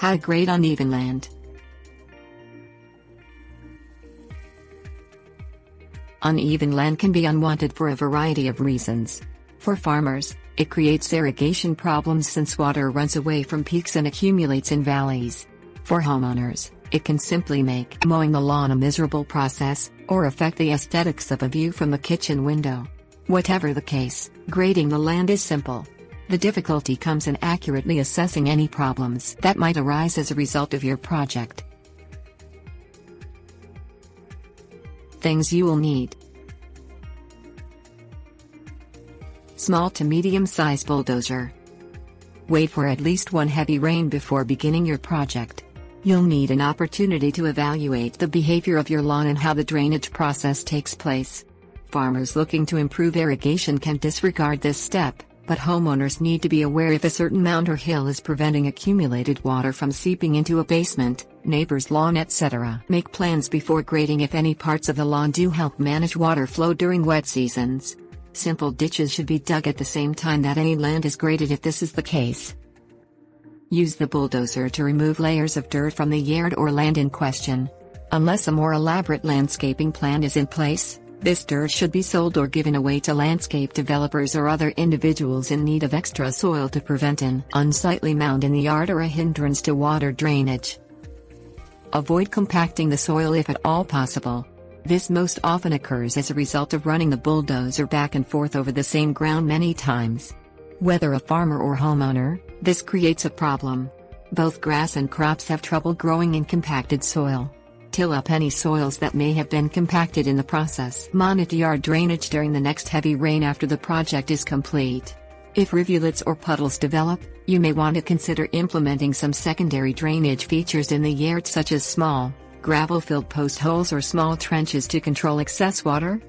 How to grade uneven land. Uneven land can be unwanted for a variety of reasons. For farmers, it creates irrigation problems since water runs away from peaks and accumulates in valleys. For homeowners, it can simply make mowing the lawn a miserable process, or affect the aesthetics of a view from the kitchen window. Whatever the case, grading the land is simple. The difficulty comes in accurately assessing any problems that might arise as a result of your project. Things you will need: small to medium-size bulldozer. Wait for at least one heavy rain before beginning your project. You'll need an opportunity to evaluate the behavior of your lawn and how the drainage process takes place. Farmers looking to improve irrigation can disregard this step, but homeowners need to be aware if a certain mound or hill is preventing accumulated water from seeping into a basement, neighbor's lawn, etc. Make plans before grading if any parts of the lawn do help manage water flow during wet seasons. Simple ditches should be dug at the same time that any land is graded if this is the case. Use the bulldozer to remove layers of dirt from the yard or land in question. Unless a more elaborate landscaping plan is in place, this dirt should be sold or given away to landscape developers or other individuals in need of extra soil to prevent an unsightly mound in the yard or a hindrance to water drainage. Avoid compacting the soil if at all possible. This most often occurs as a result of running the bulldozer back and forth over the same ground many times. Whether a farmer or homeowner, this creates a problem. Both grass and crops have trouble growing in compacted soil. Till up any soils that may have been compacted in the process. Monitor yard drainage during the next heavy rain after the project is complete. If rivulets or puddles develop, you may want to consider implementing some secondary drainage features in the yard, such as small, gravel-filled post holes or small trenches to control excess water.